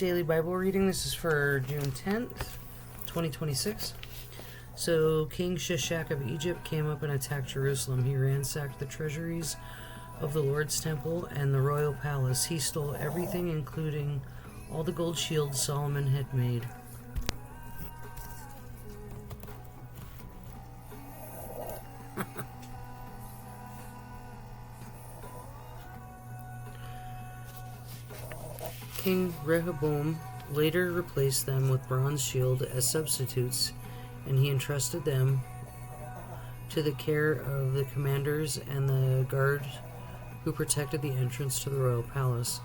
daily Bible reading. This is for June 10th, 2026. So, King Shishak of Egypt came up and attacked Jerusalem. He ransacked the treasuries of the Lord's temple and the royal palace. He stole everything, including all the gold shields Solomon had made. King Rehoboam later replaced them with bronze shield as substitutes, and he entrusted them to the care of the commanders and the guard who protected the entrance to the royal palace.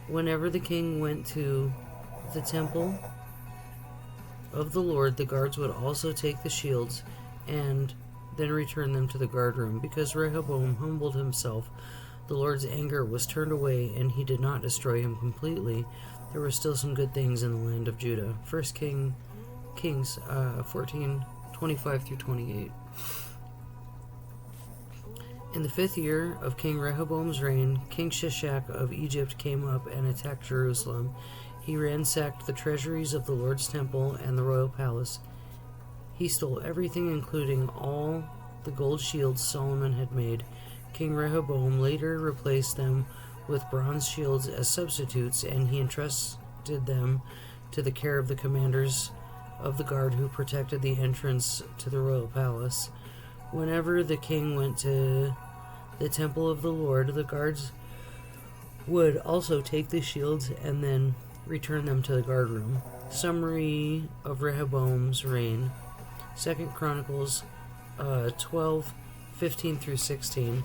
Whenever the king went to the temple of the Lord, the guards would also take the shields and then return them to the guard room. Because Rehoboam humbled himself, the Lord's anger was turned away, and he did not destroy him completely. There were still some good things in the land of Judah. 1 Kings 14:25 through 28. In the 5th year of King Rehoboam's reign, King Shishak of Egypt came up and attacked Jerusalem. He ransacked the treasuries of the Lord's temple and the royal palace. He stole everything, including all the gold shields Solomon had made. King Rehoboam later replaced them with bronze shields as substitutes, and he entrusted them to the care of the commanders of the guard who protected the entrance to the royal palace. Whenever the king went to the temple of the Lord, the guards would also take the shields and then return them to the guard room. Summary of Rehoboam's reign. 2 Chronicles 12:15 through 16.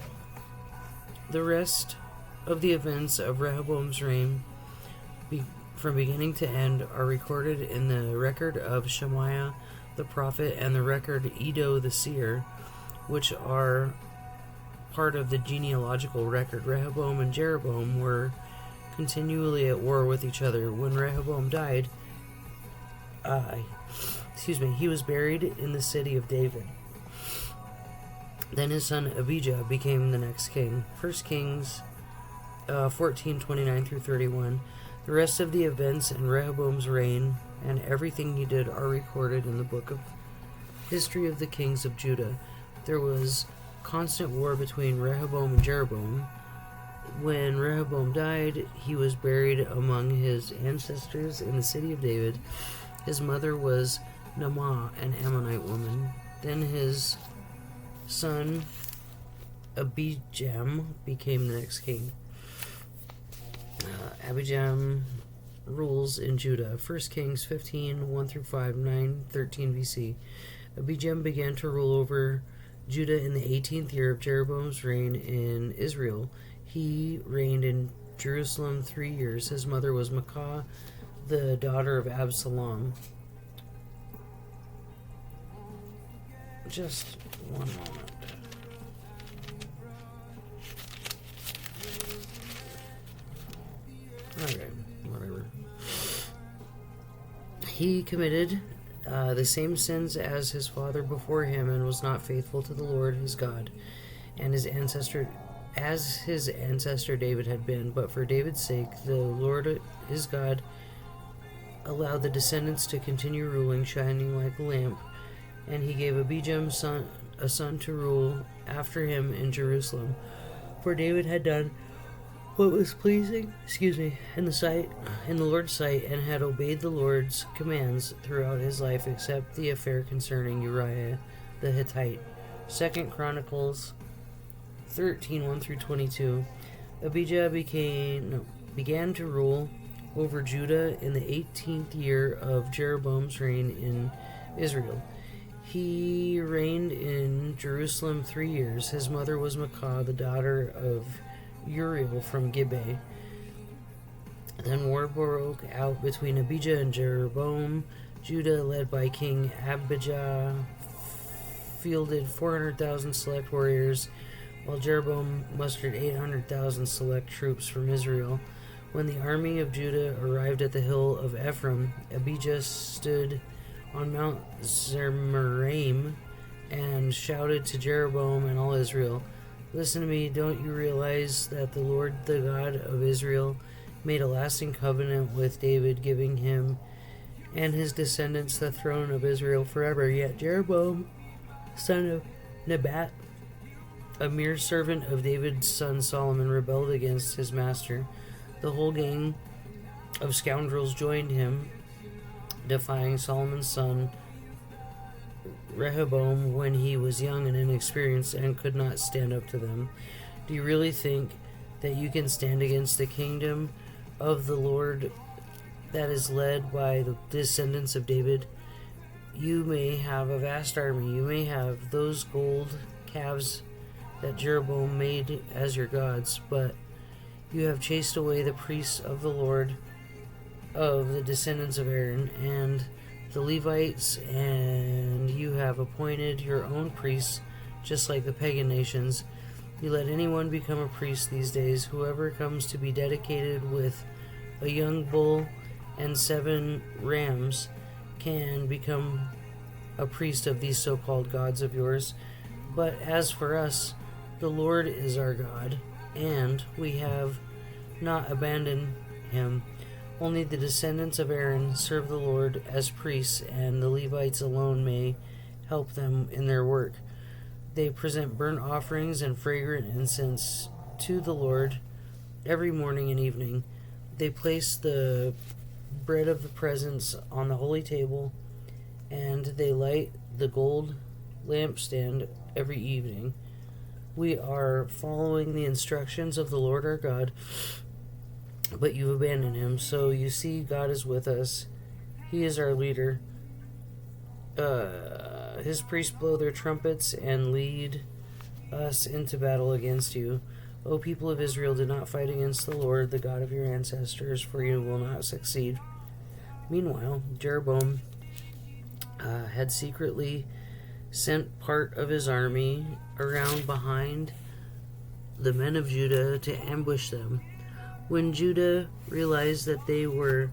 The rest of the events of Rehoboam's reign, from beginning to end, are recorded in the record of Shemaiah the prophet and the record Iddo the seer, which are part of the genealogical record. Rehoboam and Jeroboam were continually at war with each other. When Rehoboam died, he was buried in the city of David. Then his son Abijah became the next king. 1 Kings 14:29 through 31. The rest of the events in Rehoboam's reign and everything he did are recorded in the book of history of the kings of Judah. There was constant war between Rehoboam and Jeroboam. When Rehoboam died, he was buried among his ancestors in the city of David. His mother was Naamah, an Ammonite woman. Then his son Abijam became the next king. Abijam rules in Judah. 1 Kings 15:1 through 5, 913 BC. Abijam began to rule over Judah in the 18th year of Jeroboam's reign in Israel. He reigned in Jerusalem 3 years. His mother was Maacah, the daughter of Absalom. Just one moment. Okay, whatever. He committed the same sins as his father before him, and was not faithful to the Lord his God, and his ancestor David had been. But for David's sake, the Lord his God allowed the descendants to continue ruling, shining like a lamp, and he gave Abijam a son to rule after him in Jerusalem. For David had done what was pleasing, in the Lord's sight, and had obeyed the Lord's commands throughout his life, except the affair concerning Uriah the Hittite. 2 Chronicles 13:1 through 22. Abijah began to rule over Judah in the 18th year of Jeroboam's reign in Israel. He reigned in Jerusalem 3 years. His mother was Maacah, the daughter of Uriel from Gibeah. Then war broke out between Abijah and Jeroboam. Judah, led by King Abijah, fielded 400,000 select warriors, while Jeroboam mustered 800,000 select troops from Israel. When the army of Judah arrived at the hill of Ephraim, Abijah stood on Mount Zemaraim and shouted to Jeroboam and all Israel, "Listen to me, don't you realize that the Lord, the God of Israel, made a lasting covenant with David, giving him and his descendants the throne of Israel forever. Yet Jeroboam, son of Nebat, a mere servant of David's son Solomon, rebelled against his master. The whole gang of scoundrels joined him, defying Solomon's son Rehoboam when he was young and inexperienced and could not stand up to them. Do you really think that you can stand against the kingdom of the Lord that is led by the descendants of David? You may have a vast army. You may have those gold calves that Jeroboam made as your gods, but you have chased away the priests of the Lord, of the descendants of Aaron, and the Levites, and you have appointed your own priests, just like the pagan nations. You let anyone become a priest these days. Whoever comes to be dedicated with a young bull and 7 rams can become a priest of these so-called gods of yours. But as for us, the Lord is our God, and we have not abandoned him. Only the descendants of Aaron serve the Lord as priests, and the Levites alone may help them in their work. They present burnt offerings and fragrant incense to the Lord every morning and evening. They place the bread of the presence on the holy table, and they light the gold lampstand every evening. We are following the instructions of the Lord our God, but you abandoned him. So you see, God is with us. He is our leader. His priests blow their trumpets and lead us into battle against you. O people of Israel, do not fight against the Lord, the God of your ancestors, for you will not succeed. Meanwhile, Jeroboam had secretly sent part of his army around behind the men of Judah to ambush them. When Judah realized that they were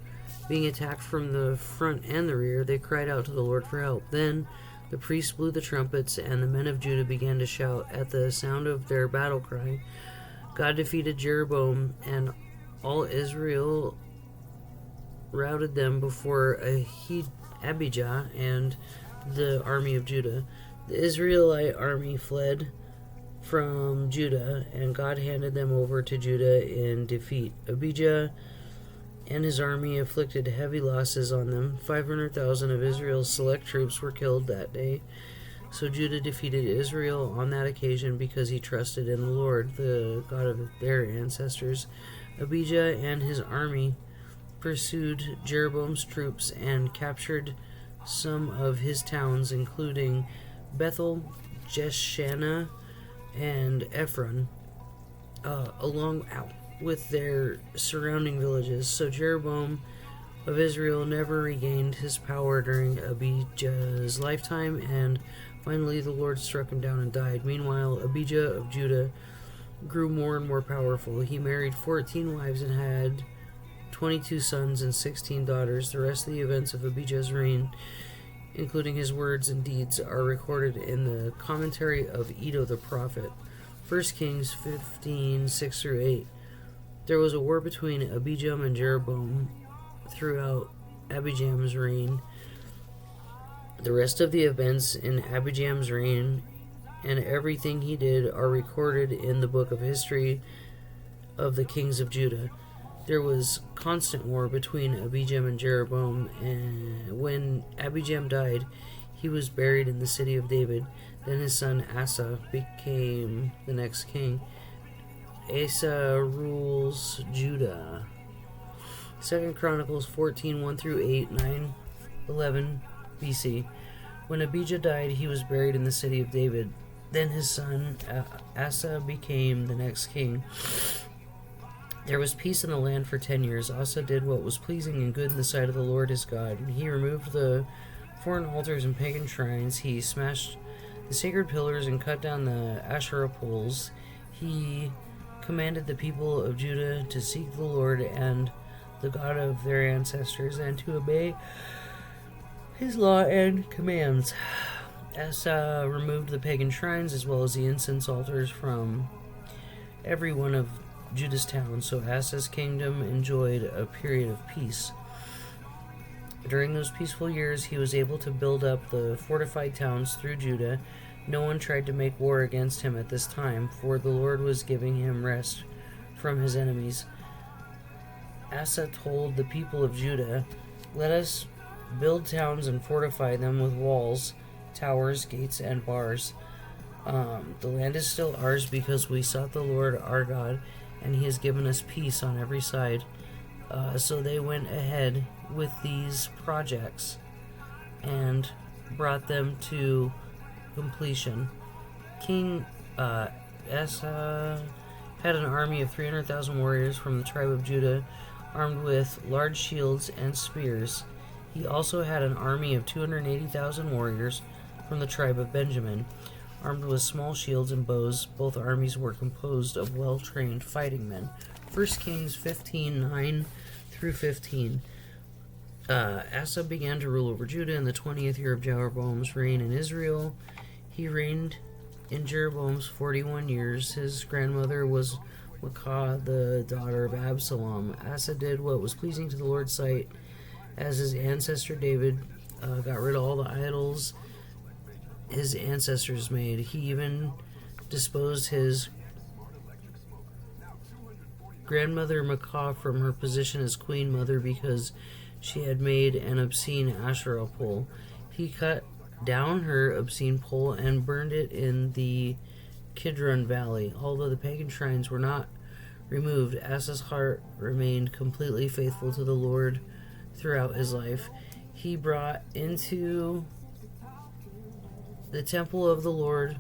being attacked from the front and the rear, they cried out to the Lord for help. Then the priests blew the trumpets, and the men of Judah began to shout at the sound of their battle cry. God defeated Jeroboam, and all Israel routed them before Abijah and the army of Judah. The Israelite army fled from Judah, and God handed them over to Judah in defeat. Abijah and his army inflicted heavy losses on them. 500,000 of Israel's select troops were killed that day. So Judah defeated Israel on that occasion because he trusted in the Lord, the God of their ancestors. Abijah and his army pursued Jeroboam's troops and captured some of his towns, including Bethel, Jeshanah, and Ephron, along with their surrounding villages. So Jeroboam of Israel never regained his power during Abijah's lifetime, and finally the Lord struck him down and died. Meanwhile, Abijah of Judah grew more and more powerful. He married 14 wives and had 22 sons and 16 daughters. The rest of the events of Abijah's reign, including his words and deeds, are recorded in the commentary of Iddo the prophet. 1 Kings 15, 6-8. There was a war between Abijah and Jeroboam throughout Abijam's reign. The rest of the events in Abijam's reign and everything he did are recorded in the book of history of the kings of Judah. There was constant war between Abijam and Jeroboam, and when Abijam died, he was buried in the city of David. Then his son Asa became the next king. Asa rules Judah. 2 Chronicles 14, 1-8, 9, 11 BC. When Abijah died, he was buried in the city of David. Then his son Asa became the next king. There was peace in the land for 10 years. Asa did what was pleasing and good in the sight of the Lord his God. He removed the foreign altars and pagan shrines. He smashed the sacred pillars and cut down the Asherah poles. He commanded the people of Judah to seek the Lord and the God of their ancestors and to obey his law and commands. Asa removed the pagan shrines as well as the incense altars from every one of Judah's towns, so Asa's kingdom enjoyed a period of peace. During those peaceful years, he was able to build up the fortified towns through Judah. No one tried to make war against him at this time, for the Lord was giving him rest from his enemies. Asa told the people of Judah, "Let us build towns and fortify them with walls, towers, gates, and bars. The land is still ours because we sought the Lord our God, and he has given us peace on every side." So they went ahead with these projects and brought them to completion. King Asa had an army of 300,000 warriors from the tribe of Judah, armed with large shields and spears. He also had an army of 280,000 warriors from the tribe of Benjamin, armed with small shields and bows. Both armies were composed of well-trained fighting men. 1 Kings 15:9 through 15. Asa began to rule over Judah in the 20th year of Jeroboam's reign in Israel. He reigned in Jeroboam's 41 years. His grandmother was Maacah, the daughter of Absalom. Asa did what was pleasing to the Lord's sight, as his ancestor David got rid of all the idols his ancestors made. He even disposed his grandmother Maacah from her position as queen mother because she had made an obscene Asherah pole. He cut down her obscene pole and burned it in the Kidron Valley. Although the pagan shrines were not removed, Asa's heart remained completely faithful to the Lord throughout his life. He brought into the temple of the Lord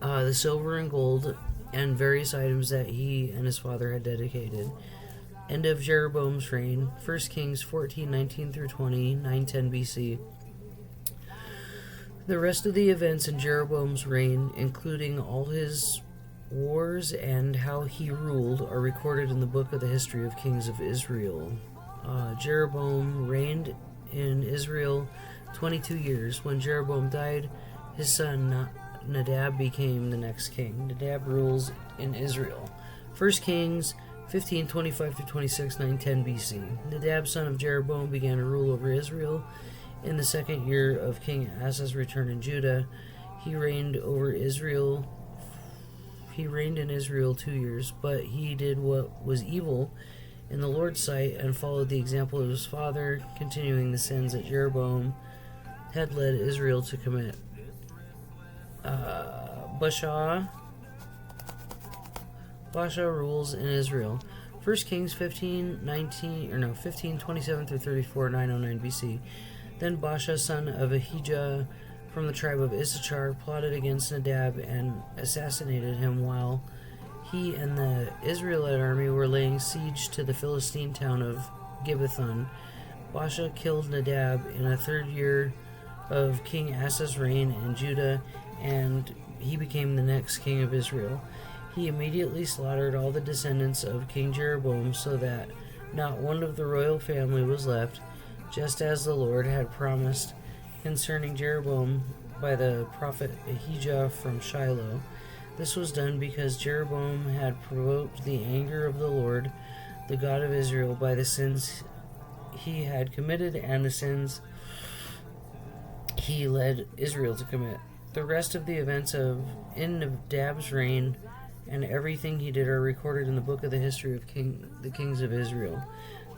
the silver and gold and various items that he and his father had dedicated. End of Jeroboam's reign. 1 Kings 14:19 through 20, 910 BC. The rest of the events in Jeroboam's reign, including all his wars and how he ruled, are recorded in the book of the history of kings of Israel. Jeroboam reigned in Israel 22 years. When Jeroboam died, his son Nadab became the next king. Nadab rules in Israel. 1 Kings 15:25 to 26, 910 BC. Nadab, son of Jeroboam, began to rule over Israel in the second year of King Asa's return in Judah. He reigned in Israel 2 years, but he did what was evil in the Lord's sight and followed the example of his father, continuing the sins that Jeroboam had led Israel to commit. Baasha rules in Israel. 1 Kings 15:27 through 34, 909 BC. Then Baasha, son of Ahijah from the tribe of Issachar, plotted against Nadab and assassinated him while he and the Israelite army were laying siege to the Philistine town of Gibbethon. Baasha killed Nadab in the third year of King Asa's reign in Judah, and he became the next king of Israel. He immediately slaughtered all the descendants of King Jeroboam so that not one of the royal family was left, just as the Lord had promised concerning Jeroboam by the prophet Ahijah from Shiloh. This was done because Jeroboam had provoked the anger of the Lord, the God of Israel, by the sins he had committed and the sins he led Israel to commit. The rest of the events in Nadab's reign and everything he did are recorded in the book of the history of the kings of Israel.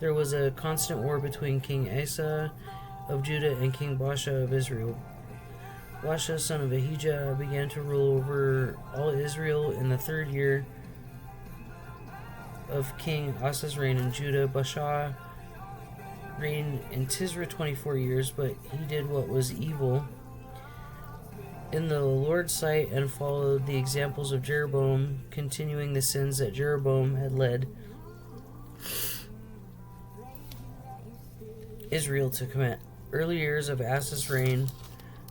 There was a constant war between King Asa of Judah and King Baasha of Israel. Baasha, son of Ahijah, began to rule over all Israel in the third year of King Asa's reign in Judah. Baasha reigned in Tisra 24 years, but he did what was evil in the Lord's sight and followed the examples of Jeroboam, continuing the sins that Jeroboam had led Israel to commit. Early years of Asa's reign.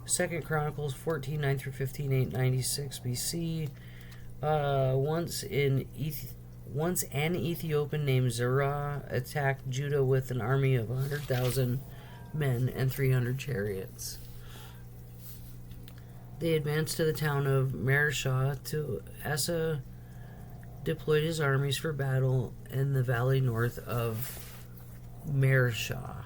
2 Chronicles 14:9 through 15, 896 BC. Once an Ethiopian named Zerah attacked Judah with an army of 100,000 men and 300 chariots. They advanced to the town of Mareshah. To Asa deployed his armies for battle in the valley north of Mersha.